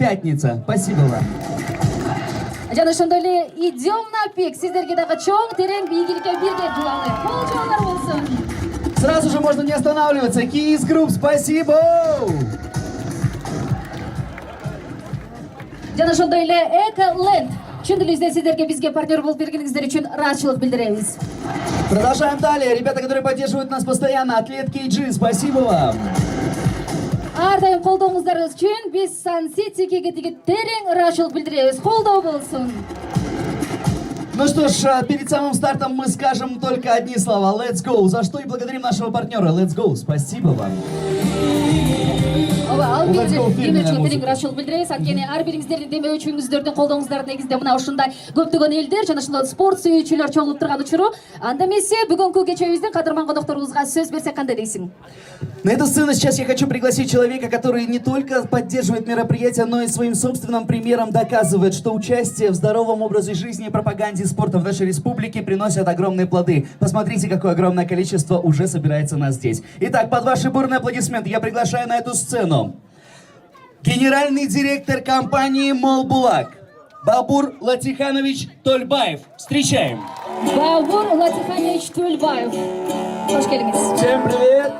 пятница. Спасибо вам. Жана ошондой эле идем на пик. Сиздерге дагы чоң терең ийгиликке бирге дубалы. Кол жоолор болсун. Сразу же можно не останавливаться. Kiss Group, спасибо! Жана ошондой эле Эколенд. Чын эле сиздерге бизге партнер болуп бергениңиздер үчүн ыраазычылык билдиребиз. Продолжаем далее. Ребята, которые поддерживают нас постоянно. Атлет KG, спасибо вам. Ар дайым колдооңуздарыңыз үчүн биз Сан Ситиге тиги терең ыраазычылык билдиребиз. Колдоо болсун. Ну что ж, перед самым стартом мы скажем только одни слова. Let's go. За что и благодарим нашего партнера. Let's go. Спасибо вам. Ал терең ыраазычылык билдиребиз. Анткени ар бириңиздердин демөөгүңүздөрдүн колдооңуздардын негизинде мына ушундай көптөгөн элдер жана ошондой спорт сүйүүчүлөр чогулуп турган учуру. Анда эмесе бүгүнкү кечебиздин кадырман конокторубузга сөз берсек кандай дейсиң? На эту сцену сейчас я хочу пригласить человека, который не только поддерживает мероприятие, но и своим собственным примером доказывает, что участие в здоровом образе жизни и пропаганде спорта в нашей республике приносят огромные плоды. Посмотрите, какое огромное количество уже собирается нас здесь. Итак, под ваши бурные аплодисменты я приглашаю на эту сцену генеральный директор компании «Молбулак» Бабур Латиханович Тольбаев. Встречаем. Бабур Латиханович Тольбаев. Хош келиңиз. Всем привет.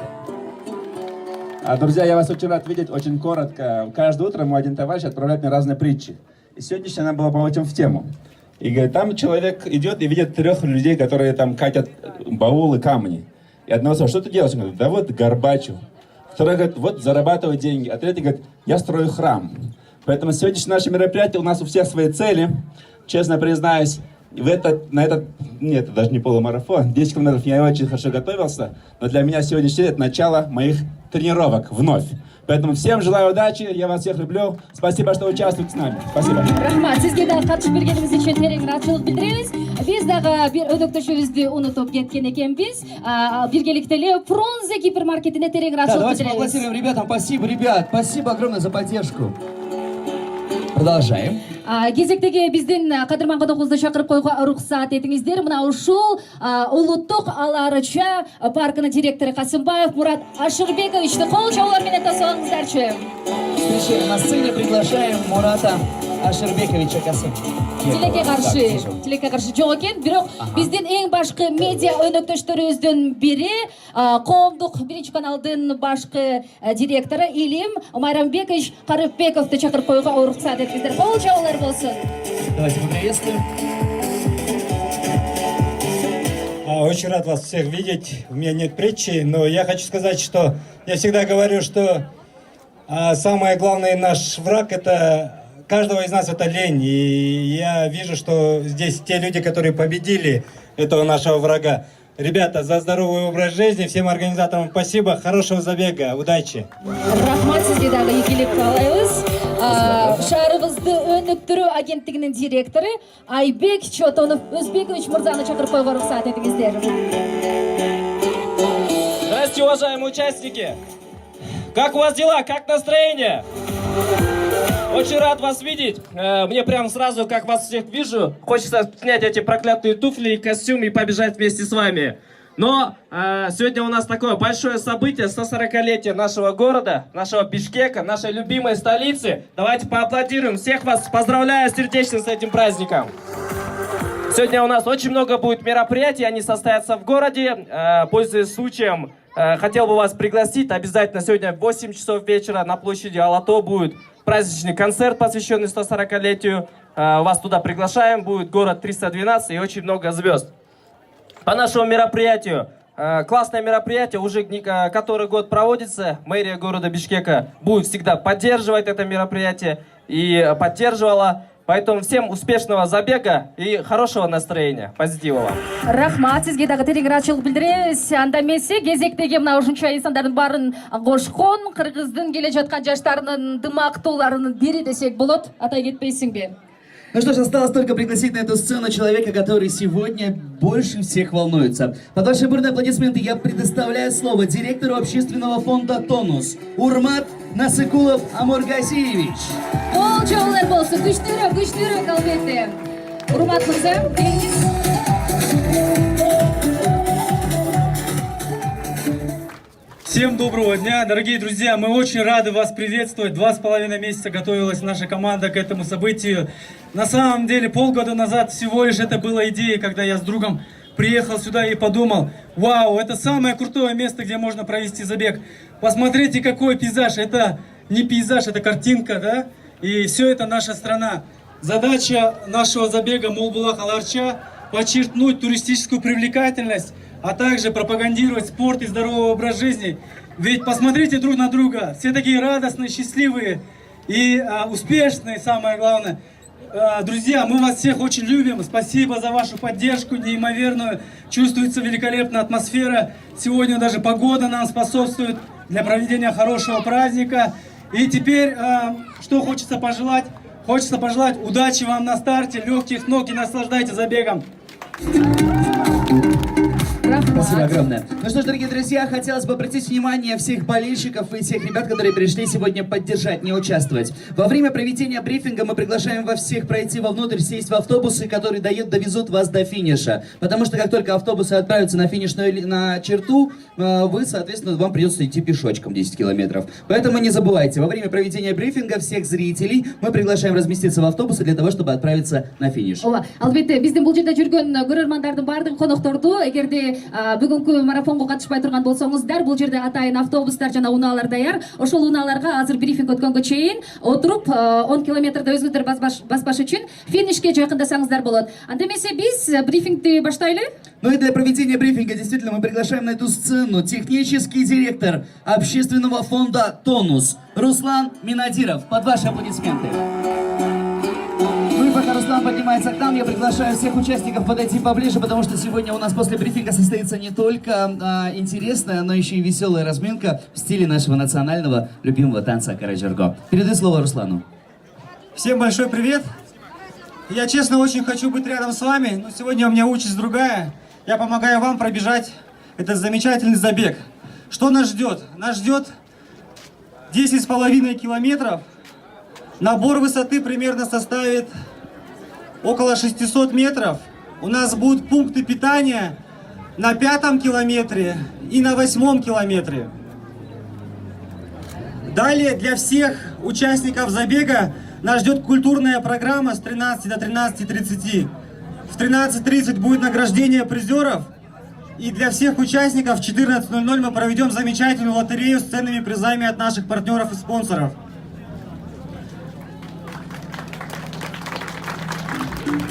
Друзья, я вас очень рад видеть, очень коротко. Каждое утро мой один товарищ отправляет мне разные притчи. И сегодняшняя она была по этим в тему. И говорит, там человек идет и видит 3 людей, которые там катят баулы, камни. И одного спрашивает, что ты делаешь? Он говорит, да вот горбачу. Второй говорит, вот зарабатываю деньги. А третий говорит, я строю храм. Поэтому сегодняшнее наше мероприятие, у нас у всех свои цели. Честно признаюсь, нет, это даже не полумарафон. 10 километров я очень хорошо готовился. Но для меня сегодняшний день это начало моих тренировок вновь. Поэтому всем желаю удачи, я вас всех люблю. Спасибо, что участвуете с нами. Спасибо. Рахмат, сизге дагы катышып бергениңиз үчүн терең ыраазычылык билдиребиз. Биз дагы бир өнөктөшүбүздү унутуп кеткен экенбиз. Биргеликте эле Фрунзе гипермаркетине терең ыраазычылык Давайте билдиребиз. поаплодируем ребятам. Спасибо, ребят. Спасибо огромное за поддержку. Продолжаем. Кезектеги биздин кадырман коногубузду чакырып коюуга уруксат этиңиздер. Мына ушул улуттук ала арыча паркынын директору Касымбаев Мурат Ашырбековичти кол жоолор менен тосуңуздарчы. Встречаем на сцене, приглашаем Мурата Ашырбековича Касымбаева. Тилекке каршы жок экен, бирок биздин эң башкы медиа өнөктөштөрүбүздүн бири коомдук биринчи каналдын башкы директору Илим Майрамбекович Карыпбековду чакырып коюуга уруксат этиңиздер. Кол жоолор болсун. Давайте поприветствуем. Очень рад вас всех видеть. У меня нет притчи, но я хочу сказать, что я всегда говорю, что самый главный наш враг — это каждого из нас это лень. И я вижу, что здесь те люди, которые победили этого нашего врага. Ребята, за здоровый образ жизни, всем организаторам спасибо, хорошего забега, удачи. Рахмат сизге дагы ийгилик каалайбыз. Шаарыбызды өнүктүрүү агенттигинин директору Айбек Чотонов Өзбекович мырзаны чакырып коюуга уруксат этиңиздер. Здравствуйте, уважаемые участники! Как у вас дела? Как настроение? Очень рад вас видеть. Мне прям сразу, как вас всех вижу, хочется снять эти проклятые туфли и костюм и побежать вместе с вами. Но сегодня у нас такое большое событие, 140-летие нашего города, нашего Бишкека, нашей любимой столицы. Давайте поаплодируем. Всех вас поздравляю сердечно с этим праздником. Сегодня у нас очень много будет мероприятий, они состоятся в городе. Пользуясь случаем, хотел бы вас пригласить. Обязательно сегодня в 8 часов вечера на площади Алато будет праздничный концерт, посвященный 140-летию. Вас туда приглашаем. Будет город 312 и очень много звезд. По нашему мероприятию, классное мероприятие, уже который год проводится. Мэрия города Бишкека будет всегда поддерживать это мероприятие и поддерживала. Поэтому всем успешного забега и хорошего настроения. Позитива вам. Рахмат, сизге дагы терең ыраазычылык билдиребиз. Анда эмесе кезектеги мына ушунча инсандардын баарын кошкон кыргыздын келе жаткан жаштарынын дымактууларынын бири десек болот. Атай кетпейсиңби? Ну что ж, осталось только пригласить на эту сцену человека, который сегодня больше всех волнуется. Под ваши бурные аплодисменты я предоставляю слово директору общественного фонда «Тонус» Урмат Насыкулов Амургасиевич. Кол жоолор болсун, күчтүүрөөк албетте. Урмат мырза, келиңиз. Всем доброго дня, дорогие друзья. Мы очень рады вас приветствовать. 2,5 месяца готовилась наша команда к этому событию. На самом деле, полгода назад всего лишь это была идея, когда я с другом приехал сюда и подумал: вау, это самое крутое место, где можно провести забег. Посмотрите, какой пейзаж. Это не пейзаж, это картинка, да? И все это наша страна. Задача нашего забега Молбулак-Аларча — подчеркнуть туристическую привлекательность, а также пропагандировать спорт и здоровый образ жизни. Ведь посмотрите друг на друга, все такие радостные, счастливые и успешные, самое главное. Друзья, мы вас всех очень любим, спасибо за вашу поддержку неимоверную, чувствуется великолепная атмосфера. Сегодня даже погода нам способствует для проведения хорошего праздника. И теперь, что хочется пожелать? Хочется пожелать удачи вам на старте, легких ног и наслаждайтесь забегом. Спасибо огромное. Ну что ж, дорогие друзья, хотелось бы обратить внимание всех болельщиков и всех ребят, которые пришли сегодня поддержать, не участвовать. Во время проведения брифинга мы приглашаем вас всех пройти вовнутрь, сесть в автобусы, которые довезут вас до финиша. Потому что как только автобусы отправятся на финишную на черту, вы, соответственно, вам придется идти пешочком 10 километров. Поэтому не забывайте, во время проведения брифинга всех зрителей мы приглашаем разместиться в автобусы для того, чтобы отправиться на финиш. Албетте, биздин бул жерде жүргөн көрөрмандардын баардык конокторду эгерде бүгүнкү марафонго катышпай турган болсоңуздар, бул жерде атайын автобустар жана унаалар даяр. Ошол унааларга азыр брифинг өткөнгө чейин отуруп 10 километрди өзүңүздөр баспаш үчүн финишке жакындасаңыздар болот. Анда эмесе биз брифингди баштайлы. Ну и для проведения брифинга действительно мы приглашаем на эту сцену технический директор общественного фонда «Тонус» Руслан Минадиров. Под ваши аплодисменты. Ну и пока Руслан поднимается к нам, я приглашаю всех участников подойти поближе, потому что сегодня у нас после брифинга состоится не только интересная, но еще и веселая разминка в стиле нашего национального любимого танца Караджорго. Передаю слово Руслану. Всем большой привет. Я, честно, очень хочу быть рядом с вами, но сегодня у меня участь другая. Я помогаю вам пробежать этот замечательный забег. Что нас ждет? Нас ждет 10,5 километров. Набор высоты примерно составит около 600 метров. У нас будут пункты питания на 5-м километре и на 8-м километре. Далее для всех участников забега нас ждет культурная программа с 13 до 13:30. В 13:30 будет награждение призеров. И для всех участников в 14:00 мы проведем замечательную лотерею с ценными призами от наших партнеров и спонсоров.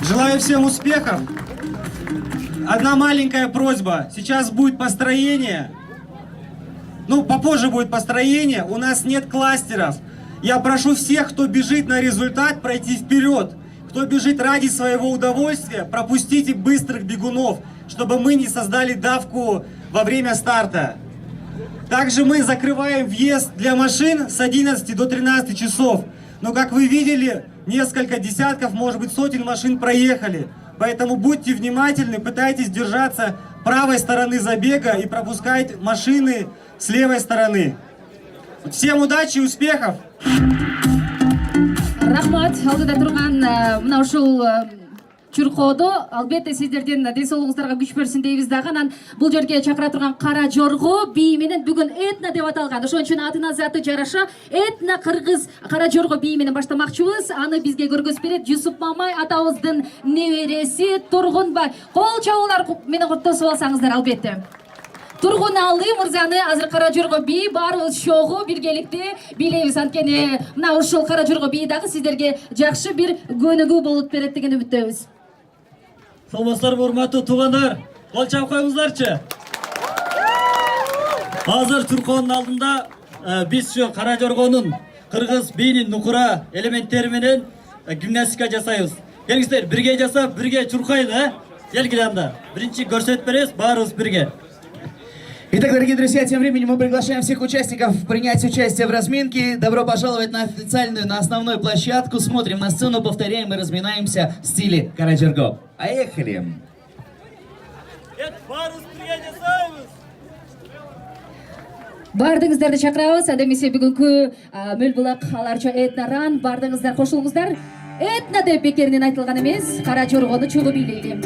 Желаю всем успехов. Одна маленькая просьба. Сейчас будет построение. Ну, попозже будет построение. У нас нет кластеров. Я прошу всех, кто бежит на результат, пройти вперед. Кто бежит ради своего удовольствия, пропустите быстрых бегунов, чтобы мы не создали давку во время старта. Также мы закрываем въезд для машин с 11 до 13 часов. Но, как вы видели, несколько десятков, может быть, сотен машин проехали. Поэтому будьте внимательны, пытайтесь держаться правой стороны забега и пропускать машины с левой стороны. Всем удачи и успехов! Рахмат, алдыда турган мына ушул чуркоодо албетте сиздердин ден соолугуңуздарга күч берсин дейбиз дагы. Анан бул жерге чакыра турган Кара Жорго бии менен бүгүн этно деп аталган. Ошон үчүн атына заты жараша этно кыргыз Кара Жорго бии менен баштамакчыбыз. Аны бизге көргөзүп берет Жусуп Мамай атабыздын небереси Тургунбай. Кол чабуулар менен коттосуп алсаңыздар албетте. Тургуналы мырзаны азыр Кара Жорго бии баарыбыз шоу биргеликте бийлейбиз. Анткени мына ушул Кара Жорго бии дагы сиздерге жакшы бир көнүгүү болуп берет деген үмүттөбүз. Саламатсыздарбы, урматтуу туугандар? Кол чап коюңуздарчы. Азыр Туркоонун алдында биз ушу Кара Жоргонун кыргыз биинин нукура элементтери менен гимнастика жасайбыз. Келиңиздер, бирге жасап, бирге чуркайлы, Келгиле анда. Биринчи көрсөтүп беребиз, баарыбыз бирге. Итак, дорогие друзья, тем временем мы приглашаем всех участников принять участие в разминке. Добро пожаловать на официальную, на основную площадку. Смотрим на сцену, повторяем и разминаемся в стиле Караджорго. Поехали! Бардыңыздарды чакырабыз. Анда эмесе бүгүнкү Молбулак-Аларча этно ран бардыңыздар кошулуңуздар. Этно деп бекеринен айтылган эмес, Кара Жоргону чогуу бийлейли.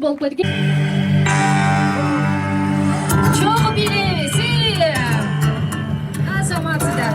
болуп кетти. Чогуу билебиз, азаматсыздар.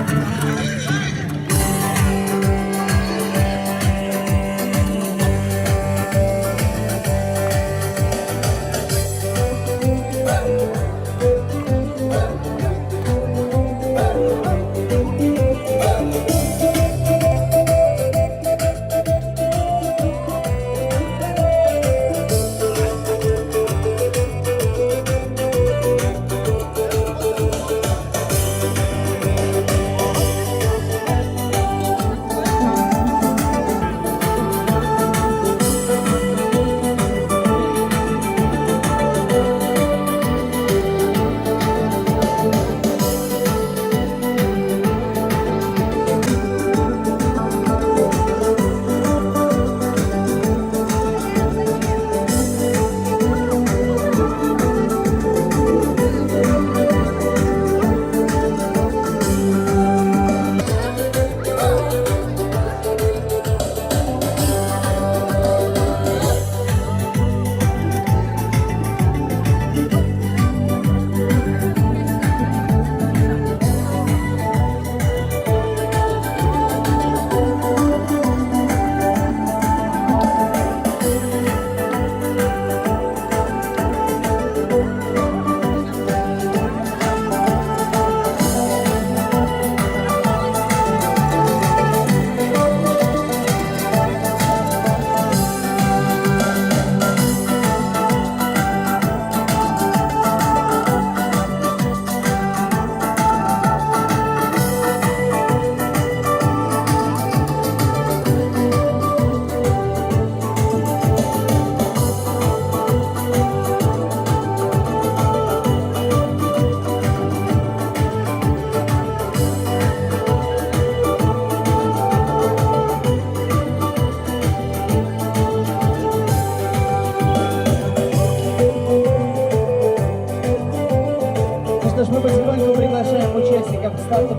Ну что ж, мы потихоньку приглашаем участников старта.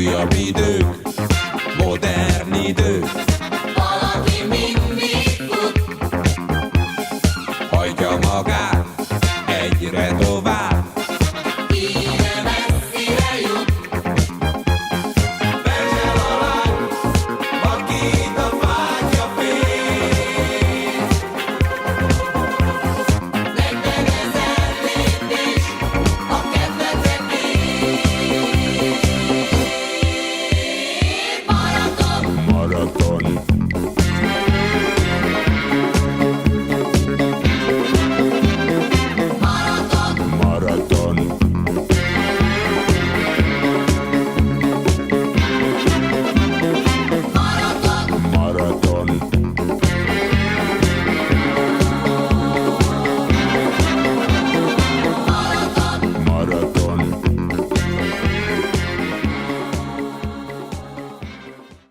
Уя бидік, модерн идік.